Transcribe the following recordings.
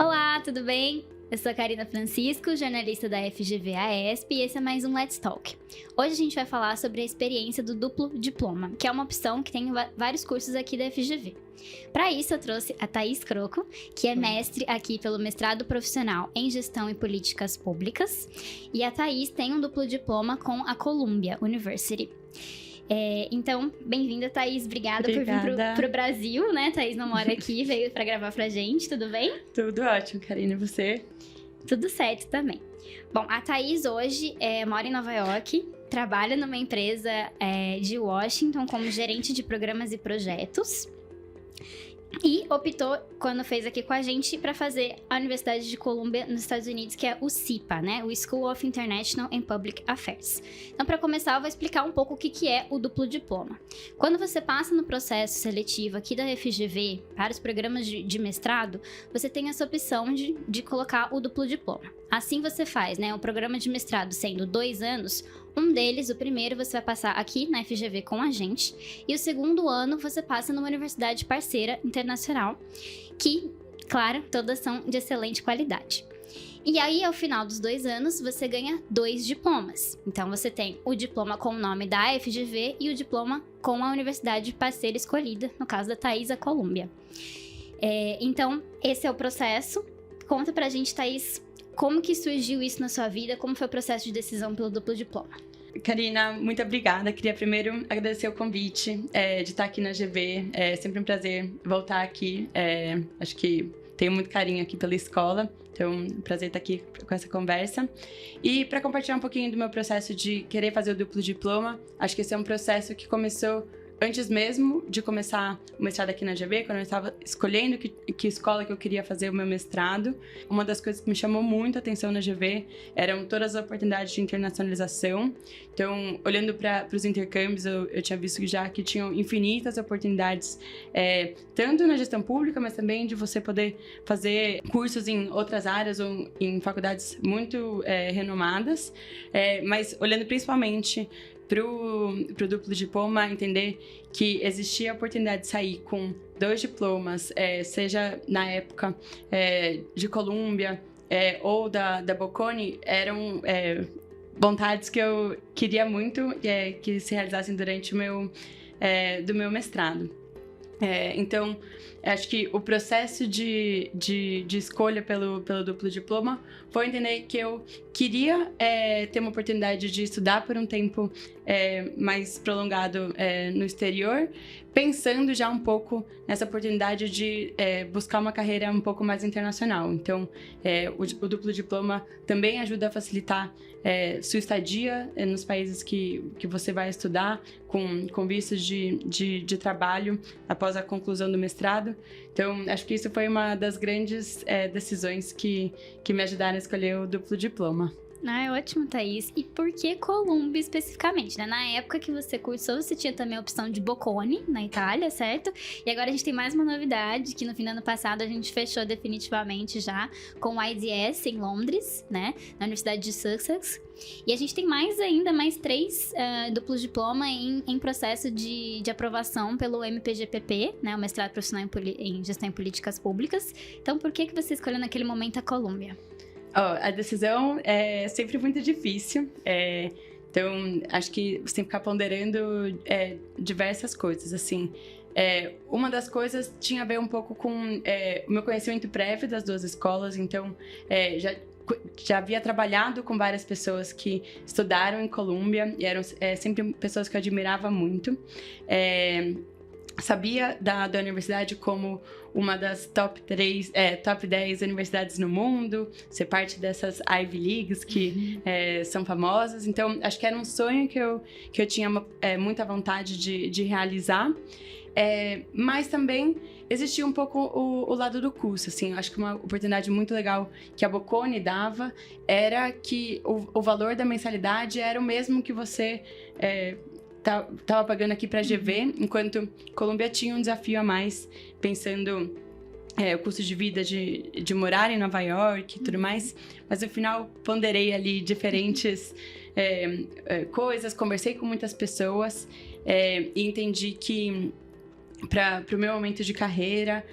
Olá, tudo bem? Eu sou a Karina Francisco, jornalista da FGV-AESP, e esse é mais um Let's Talk. Hoje a gente vai falar sobre a experiência do duplo diploma, que é uma opção que tem em vários cursos aqui da FGV. Para isso, eu trouxe a Thaís Croco, que é mestre aqui pelo mestrado profissional em Gestão e Políticas Públicas, e a Thaís tem um duplo diploma com a Columbia University. Então, bem-vinda, Thaís. Obrigada por vir pro Brasil, né? Thaís não mora aqui, veio para gravar pra gente, tudo bem? Tudo ótimo, Karina. E você? Tudo certo também. Bom, a Thaís hoje mora em Nova York, trabalha numa empresa de Washington como gerente de programas e projetos. E optou, quando fez aqui com a gente, para fazer a Universidade de Columbia nos Estados Unidos, que é o SIPA, né? O School of International and Public Affairs. Então, para começar, eu vou explicar um pouco o que é o duplo diploma. Quando você passa no processo seletivo aqui da FGV para os programas de mestrado, você tem essa opção de colocar o duplo diploma. Assim você faz, né? O programa de mestrado sendo 2 anos, um deles, o primeiro, você vai passar aqui na FGV com a gente, e o segundo ano você passa numa universidade parceira internacional, que, claro, todas são de excelente qualidade. E aí, ao final dos 2 anos, você ganha 2 diplomas. Então, você tem o diploma com o nome da FGV e o diploma com a universidade parceira escolhida, no caso da Thaís, a Columbia. Então, esse é o processo. Conta pra gente, Thaís, como que surgiu isso na sua vida? Como foi o processo de decisão pelo duplo diploma? Karina, muito obrigada. Queria primeiro agradecer o convite de estar aqui na GV. É sempre um prazer voltar aqui. Acho que tenho muito carinho aqui pela escola, então é um prazer estar aqui com essa conversa. E para compartilhar um pouquinho do meu processo de querer fazer o duplo diploma, acho que esse é um processo que começou antes mesmo de começar o mestrado aqui na GV, quando eu estava escolhendo que escola que eu queria fazer o meu mestrado. Uma das coisas que me chamou muito a atenção na GV eram todas as oportunidades de internacionalização. Então, olhando para os intercâmbios, eu tinha visto já que tinham infinitas oportunidades, tanto na gestão pública, mas também de você poder fazer cursos em outras áreas ou em faculdades muito renomadas. Mas olhando principalmente pro duplo diploma, entender que existia a oportunidade de sair com 2 diplomas, seja na época de Columbia ou da Bocconi, eram vontades que eu queria muito que se realizassem durante do meu mestrado. Então, acho que o processo de escolha pelo duplo diploma foi entender que eu queria ter uma oportunidade de estudar por um tempo mais prolongado no exterior, pensando já um pouco nessa oportunidade de buscar uma carreira um pouco mais internacional. Então, o duplo diploma também ajuda a facilitar sua estadia nos países que você vai estudar, com vistos de trabalho após a conclusão do mestrado. Então, acho que isso foi uma das grandes decisões que me ajudaram a escolher o duplo diploma. Ah, é ótimo, Thaís. E por que Columbia especificamente, né? Na época que você cursou, você tinha também a opção de Bocconi, na Itália, certo? E agora a gente tem mais uma novidade, que no fim do ano passado a gente fechou definitivamente já com o IDS em Londres, né? Na Universidade de Sussex. E a gente tem mais 3 duplos diploma em processo de aprovação pelo MPGPP, né? O mestrado profissional em Gestão e Políticas Públicas. Então, por que você escolheu naquele momento a Columbia? A decisão é sempre muito difícil, então acho que você tem que ficar ponderando diversas coisas, assim. Uma das coisas tinha a ver um pouco com o meu conhecimento prévio das 2 escolas, então já havia trabalhado com várias pessoas que estudaram em Columbia e eram sempre pessoas que eu admirava muito. Sabia da universidade como uma das top 10 universidades no mundo, ser parte dessas Ivy Leagues que são famosas. Então, acho que era um sonho que eu tinha muita vontade de realizar. Mas também existia um pouco o lado do custo, assim. Acho que uma oportunidade muito legal que a Bocconi dava era que o valor da mensalidade era o mesmo que você tava pagando aqui para a GV, enquanto Columbia tinha um desafio a mais, pensando o custo de vida de morar em Nova York e tudo mais, mas no final ponderei ali diferentes coisas, conversei com muitas pessoas e entendi que para o meu momento de carreira,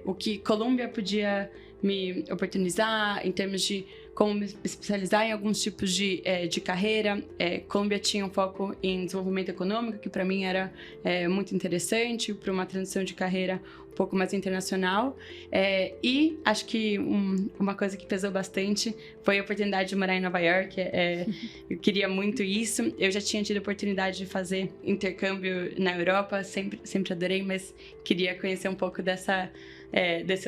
o que Colômbia podia me oportunizar em termos de como me especializar em alguns tipos de carreira. Colômbia tinha um foco em desenvolvimento econômico, que para mim era muito interessante, para uma transição de carreira um pouco mais internacional. E acho que uma coisa que pesou bastante foi a oportunidade de morar em Nova York. Eu queria muito isso. Eu já tinha tido a oportunidade de fazer intercâmbio na Europa, sempre adorei, mas queria conhecer um pouco desse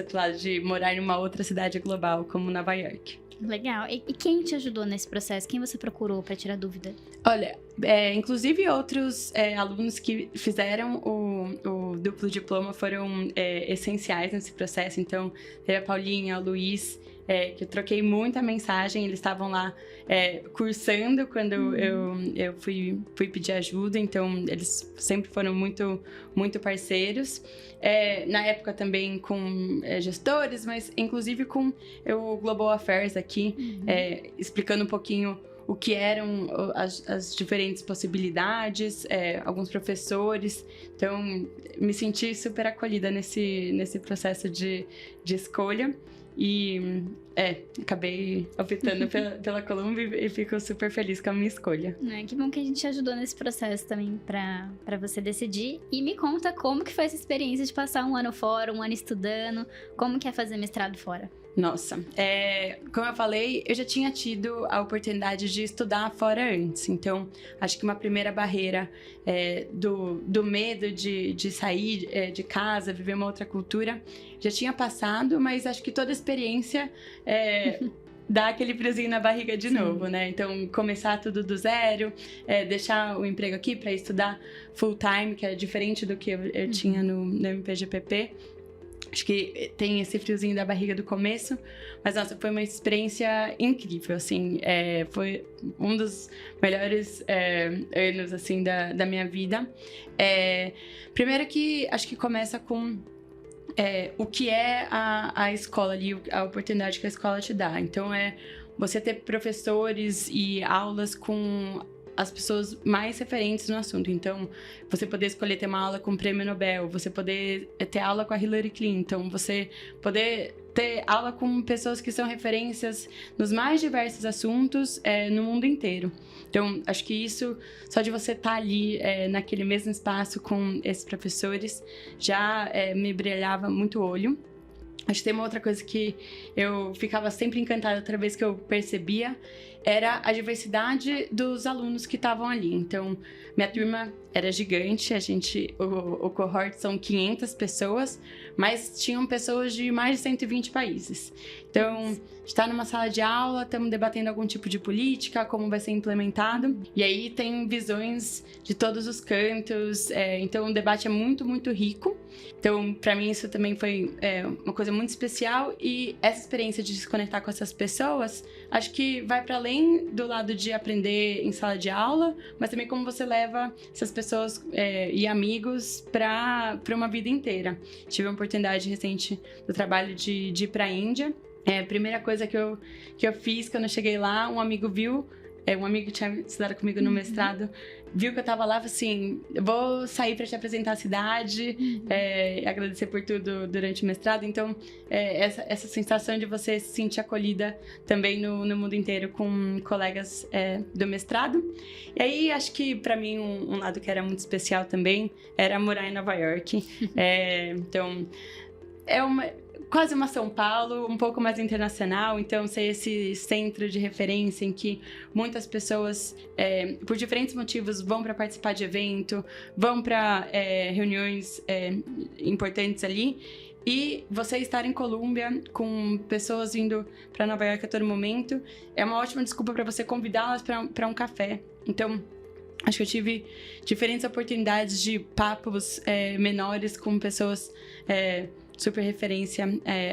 outro lado de morar em uma outra cidade global como Nova York. Legal. E quem te ajudou nesse processo? Quem você procurou para tirar dúvida? Olha, inclusive outros alunos que fizeram o duplo diploma foram essenciais nesse processo. Então, teve a Paulinha, o Luiz, que eu troquei muita mensagem. Eles estavam lá cursando quando eu fui pedir ajuda. Então, eles sempre foram muito, muito parceiros. Na época também com gestores, mas inclusive com o Global Affairs aqui, explicando um pouquinho o que eram as diferentes possibilidades, alguns professores. Então, me senti super acolhida nesse processo de escolha. E acabei optando pela Colômbia e fico super feliz com a minha escolha. Que bom que a gente ajudou nesse processo também pra você decidir. E me conta como que foi essa experiência de passar um ano fora, um ano estudando, como que é fazer mestrado fora? Nossa, como eu falei, eu já tinha tido a oportunidade de estudar fora antes. Então, acho que uma primeira barreira do medo de sair de casa, viver uma outra cultura, já tinha passado, mas acho que toda experiência dá aquele friozinho na barriga de novo, né? Então, começar tudo do zero, deixar o emprego aqui para estudar full time, que é diferente do que eu tinha no MPGPP. Acho que tem esse friozinho da barriga do começo, mas, nossa, foi uma experiência incrível, assim, foi um dos melhores anos, assim, da minha vida. Primeiro que, acho que começa com o que é a escola ali, a oportunidade que a escola te dá. Então, você ter professores e aulas com as pessoas mais referentes no assunto. Então, você poder escolher ter uma aula com o Prêmio Nobel, você poder ter aula com a Hillary Clinton, você poder ter aula com pessoas que são referências nos mais diversos assuntos no mundo inteiro. Então, acho que isso, só de você estar ali naquele mesmo espaço com esses professores, já me brilhava muito o olho. Acho que tem uma outra coisa que eu ficava sempre encantada outra vez que eu percebia, era a diversidade dos alunos que estavam ali. Então, minha turma era gigante, o cohort são 500 pessoas, mas tinham pessoas de mais de 120 países. Então, está numa sala de aula, estamos debatendo algum tipo de política, como vai ser implementado, e aí tem visões de todos os cantos, então o debate é muito, muito rico. Então, para mim, isso também foi uma coisa muito especial, e essa experiência de se conectar com essas pessoas, acho que vai para além do lado de aprender em sala de aula, mas também como você leva essas pessoas e amigos para uma vida inteira. Tive a oportunidade recente do trabalho de ir para a Índia. A primeira coisa que eu fiz quando eu cheguei lá, um amigo viu, um amigo que tinha estudado comigo no mestrado, viu que eu tava lá, falou assim, vou sair para te apresentar a cidade, agradecer por tudo durante o mestrado. Então, essa sensação de você se sentir acolhida também no mundo inteiro com colegas do mestrado. E aí, acho que para mim um lado que era muito especial também era morar em Nova York. Então, quase uma São Paulo, um pouco mais internacional, então ser esse centro de referência em que muitas pessoas, por diferentes motivos, vão para participar de evento, vão para reuniões importantes ali, e você estar em Colômbia com pessoas vindo para Nova York a todo momento é uma ótima desculpa para você convidá-las para um café. Então, acho que eu tive diferentes oportunidades de papos menores com pessoas super referência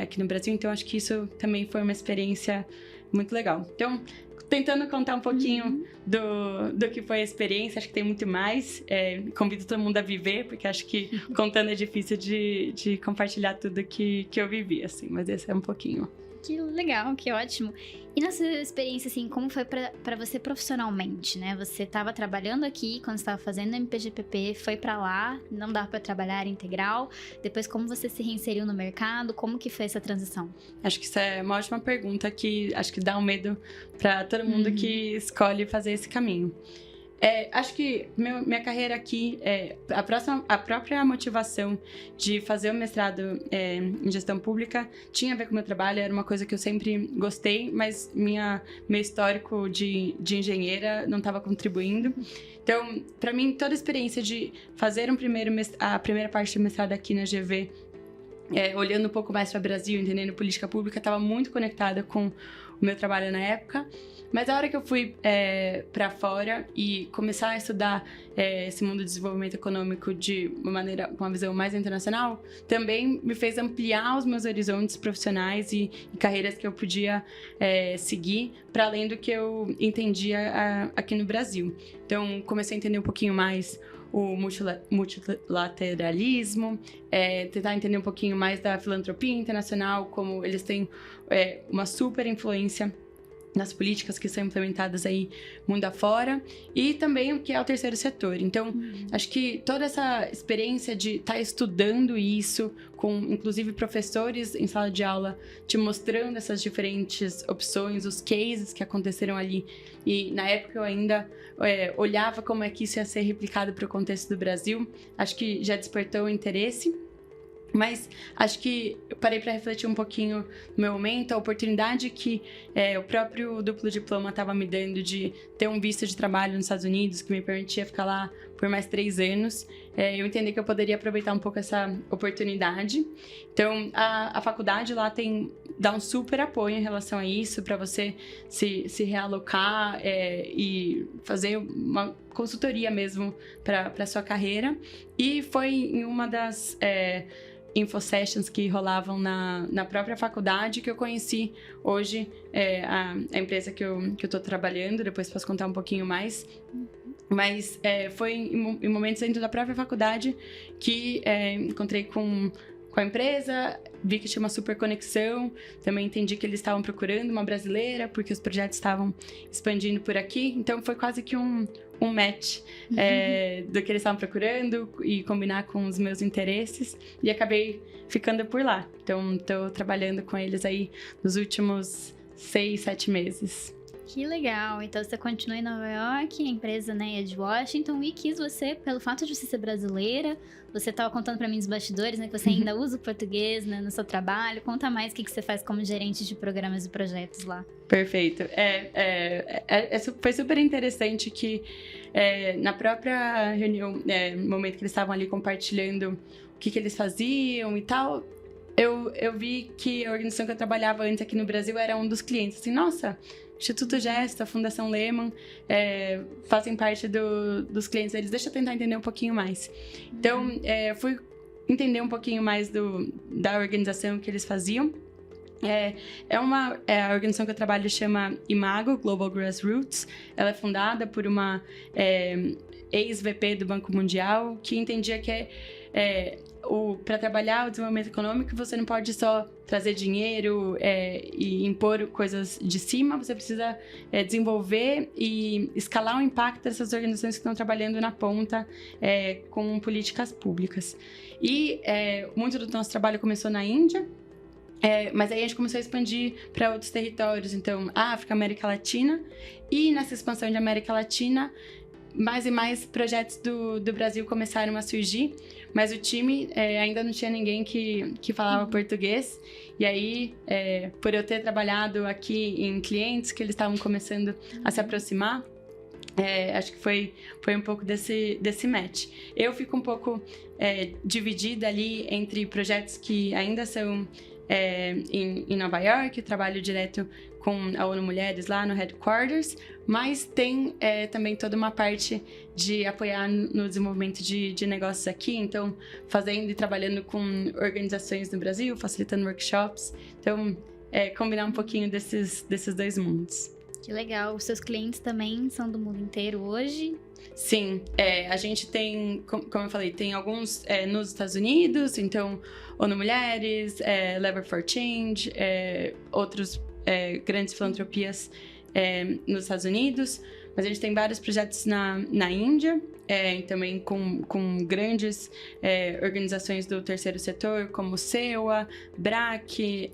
aqui no Brasil, então acho que isso também foi uma experiência muito legal. Então, tentando contar um pouquinho do que foi a experiência, acho que tem muito mais. Convido todo mundo a viver, porque acho que contando é difícil de compartilhar tudo que eu vivi, assim, mas esse é um pouquinho. Que legal, que ótimo. E na sua experiência, assim, como foi pra você profissionalmente, né? Você tava trabalhando aqui quando estava fazendo MPGPP, foi pra lá, não dava pra trabalhar integral. Depois, como você se reinseriu no mercado? Como que foi essa transição? Acho que isso é uma ótima pergunta que acho que dá um medo para todo mundo que escolhe fazer esse caminho. Acho que minha carreira aqui, a própria motivação de fazer o mestrado em gestão pública tinha a ver com o meu trabalho, era uma coisa que eu sempre gostei, mas meu histórico de engenheira não estava contribuindo. Então, para mim, toda a experiência de fazer a primeira parte do mestrado aqui na GV, olhando um pouco mais para o Brasil, entendendo política pública, estava muito conectada com o meu trabalho na época. Mas a hora que eu fui para fora e começar a estudar esse mundo de desenvolvimento econômico com uma visão mais internacional, também me fez ampliar os meus horizontes profissionais e carreiras que eu podia seguir, para além do que eu entendia aqui no Brasil. Então, comecei a entender um pouquinho mais o multilateralismo, tentar entender um pouquinho mais da filantropia internacional, como eles têm uma super influência nas políticas que são implementadas aí mundo afora, e também o que é o terceiro setor. Então, acho que toda essa experiência de estar estudando isso, com inclusive professores em sala de aula te mostrando essas diferentes opções, os cases que aconteceram ali, e na época eu ainda olhava como é que isso ia ser replicado para o contexto do Brasil, acho que já despertou o interesse. Mas acho que eu parei para refletir um pouquinho no meu momento, a oportunidade que o próprio duplo diploma estava me dando de ter um visto de trabalho nos Estados Unidos, que me permitia ficar lá por mais 3 anos. Eu entendi que eu poderia aproveitar um pouco essa oportunidade. Então, a faculdade lá dá um super apoio em relação a isso, para você se realocar e fazer uma consultoria mesmo para a sua carreira. E foi em uma das infosessions que rolavam na própria faculdade que eu conheci hoje a empresa que eu tô trabalhando. Depois posso contar um pouquinho mais. Mas foi em momentos dentro da própria faculdade que encontrei com a empresa, vi que tinha uma super conexão, também entendi que eles estavam procurando uma brasileira, porque os projetos estavam expandindo por aqui, então foi quase que um match do que eles estavam procurando e combinar com os meus interesses, e acabei ficando por lá. Então, estou trabalhando com eles aí nos últimos 6, 7 meses. Que legal! Então você continua em Nova York, a empresa, né, é de Washington, e quis você, pelo fato de você ser brasileira, você estava contando para mim nos bastidores, né, que você ainda usa o português, né, no seu trabalho. Conta mais o que você faz como gerente de programas e projetos lá. Perfeito. Foi super interessante que na própria reunião, no momento que eles estavam ali compartilhando o que eles faziam e tal, eu vi que a organização que eu trabalhava antes aqui no Brasil era um dos clientes. Assim, nossa, Instituto Gesta, Fundação Lehman, fazem parte dos clientes deles. Deixa eu tentar entender um pouquinho mais. Então, fui entender um pouquinho mais da organização que eles faziam. A organização que eu trabalho chama Imago, Global Grassroots. Ela é fundada por uma ex-VP do Banco Mundial, que entendia que para trabalhar o desenvolvimento econômico, você não pode só trazer dinheiro e impor coisas de cima, você precisa desenvolver e escalar o impacto dessas organizações que estão trabalhando na ponta com políticas públicas. E muito do nosso trabalho começou na Índia, mas aí a gente começou a expandir para outros territórios, então África, América Latina, e nessa expansão de América Latina, mais e mais projetos do Brasil começaram a surgir, mas o time ainda não tinha ninguém que falava português. E aí, por eu ter trabalhado aqui em clientes que eles estavam começando a se aproximar, acho que foi um pouco desse match. Eu fico um pouco dividida ali entre projetos que ainda são em Nova York, eu trabalho direto com a ONU Mulheres lá no Headquarters, mas tem também toda uma parte de apoiar no desenvolvimento de negócios aqui, então fazendo e trabalhando com organizações no Brasil, facilitando workshops, então combinar um pouquinho desses dois mundos. Que legal. Os seus clientes também são do mundo inteiro hoje? Sim, a gente tem, como eu falei, tem alguns nos Estados Unidos, então ONU Mulheres, Lever for Change, outros grandes filantropias nos Estados Unidos, mas a gente tem vários projetos na Índia, também com grandes organizações do terceiro setor, como SEWA, BRAC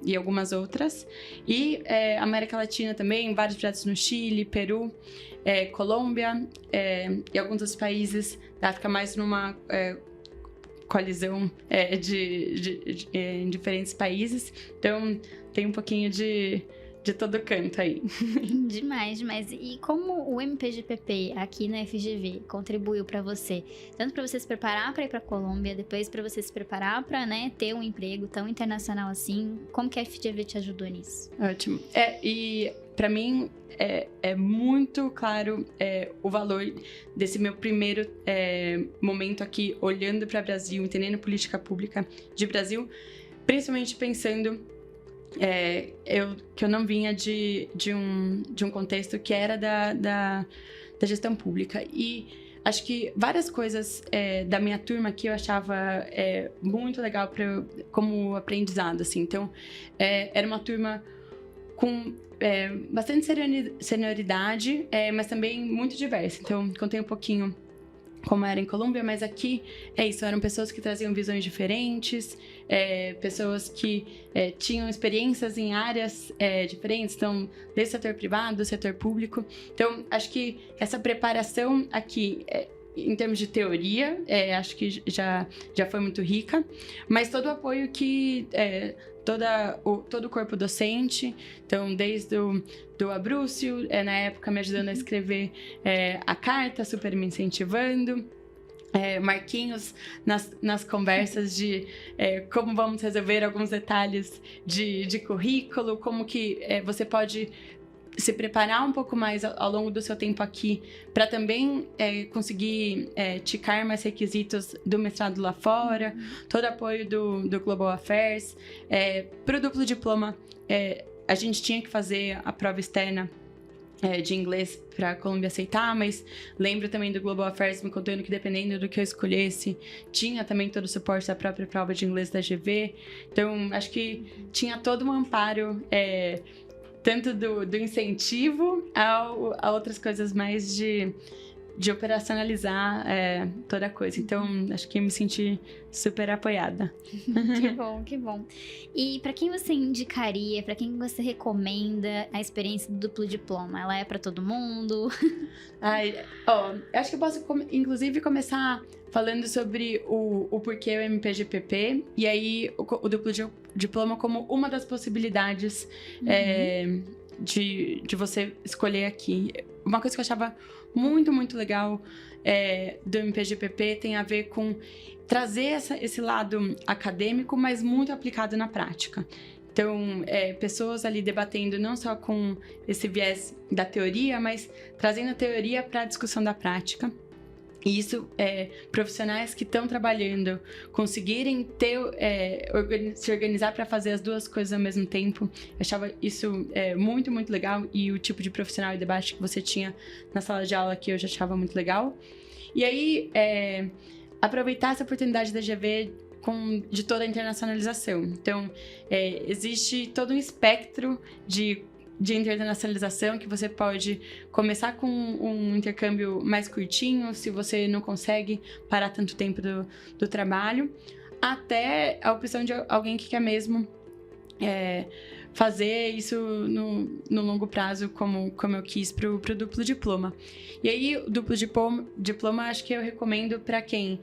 e algumas outras. E América Latina também, vários projetos no Chile, Peru, Colômbia e alguns outros países da África, mais numa coalizão em diferentes países. Então, tem um pouquinho de todo canto aí. Demais, demais. E como o MPGPP aqui na FGV contribuiu para você? Tanto para você se preparar para ir para Colômbia, depois para você se preparar para, né, ter um emprego tão internacional assim. Como que a FGV te ajudou nisso? Ótimo. E para mim é muito claro o valor desse meu primeiro momento aqui, olhando para o Brasil, entendendo política pública de Brasil, principalmente pensando que eu não vinha de um contexto que era da gestão pública. E acho que várias coisas da minha turma aqui eu achava muito legal como aprendizado, assim. Então, era uma turma com bastante senioridade, mas também muito diversa. Então, contei um pouquinho como era em Colômbia, mas aqui eram pessoas que traziam visões diferentes, pessoas que tinham experiências em áreas diferentes, então, desde o setor privado, do setor público. Então, acho que essa preparação aqui, em termos de teoria, acho que já foi muito rica, mas todo o apoio que todo o corpo docente, então desde do Abrúcio, na época me ajudando a escrever a carta, super me incentivando, Marquinhos nas conversas de como vamos resolver alguns detalhes de currículo, como que você pode se preparar um pouco mais ao longo do seu tempo aqui para também conseguir ticar mais requisitos do mestrado lá fora, todo apoio do Global Affairs. Para o duplo diploma, a gente tinha que fazer a prova externa de inglês para a Colômbia aceitar, mas lembro também do Global Affairs me contando que dependendo do que eu escolhesse, tinha também todo o suporte da própria prova de inglês da GV. Então, acho que tinha todo um amparo tanto do incentivo a outras coisas mais de operacionalizar toda a coisa. Então, acho que me senti super apoiada. Que bom, que bom. E para quem você indicaria, para quem você recomenda a experiência do duplo diploma? Ela é para todo mundo? Eu acho que eu posso, inclusive, começar falando sobre o porquê o MPGPP e aí o duplo diploma como uma das possibilidades de você escolher aqui. Uma coisa que eu achava muito, muito legal do MPGPP tem a ver com trazer esse lado acadêmico, mas muito aplicado na prática. Então, pessoas ali debatendo não só com esse viés da teoria, mas trazendo a teoria para a discussão da prática. E isso, profissionais que estão trabalhando, conseguirem se organizar para fazer as duas coisas ao mesmo tempo. Eu achava isso muito, muito legal. E o tipo de profissional e debate que você tinha na sala de aula aqui eu já achava muito legal. E aí, aproveitar essa oportunidade da GV de toda a internacionalização. Então, existe todo um espectro de internacionalização, que você pode começar com um intercâmbio mais curtinho, se você não consegue parar tanto tempo do trabalho, até a opção de alguém que quer mesmo fazer isso no longo prazo, como eu quis para o duplo diploma. E aí, o duplo diploma acho que eu recomendo para quem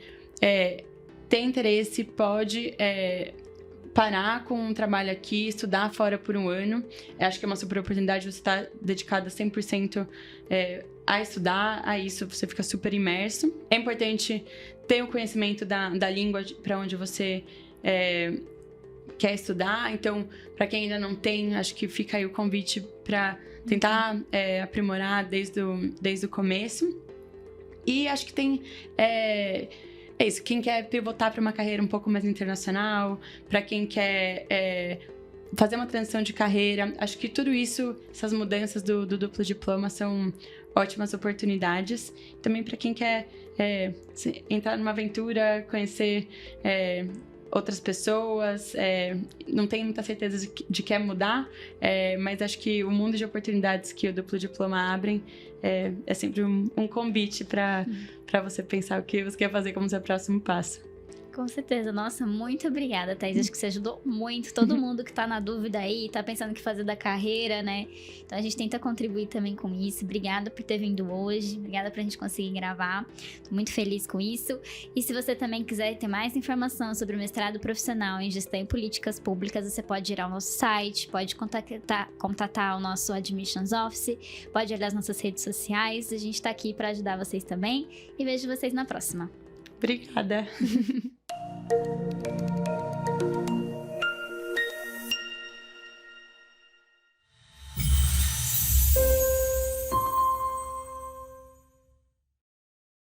tem interesse, pode parar com um trabalho aqui, estudar fora por um ano. Eu acho que é uma super oportunidade, você estar dedicada 100% a estudar, a isso você fica super imerso. É importante ter o conhecimento da língua para onde você quer estudar. Então, para quem ainda não tem, acho que fica aí o convite para tentar aprimorar desde o começo. E acho que tem... isso, quem quer pivotar para uma carreira um pouco mais internacional, para quem quer fazer uma transição de carreira. Acho que tudo isso, essas mudanças do duplo diploma são ótimas oportunidades. Também para quem quer entrar numa aventura, conhecer outras pessoas, não tenho muita certeza de que quer mudar, mas acho que o mundo de oportunidades que o duplo diploma abre é sempre um convite para você pensar o que você quer fazer como seu próximo passo. Com certeza. Nossa, muito obrigada, Thaís. Acho que você ajudou muito todo mundo que tá na dúvida aí, tá pensando o que fazer da carreira, né? Então a gente tenta contribuir também com isso. Obrigada por ter vindo hoje. Obrigada pra gente conseguir gravar. Tô muito feliz com isso. E se você também quiser ter mais informação sobre o mestrado profissional em gestão e políticas públicas, você pode ir ao nosso site, pode contatar o nosso Admissions Office, pode olhar as nossas redes sociais. A gente tá aqui pra ajudar vocês também. E vejo vocês na próxima. Obrigada!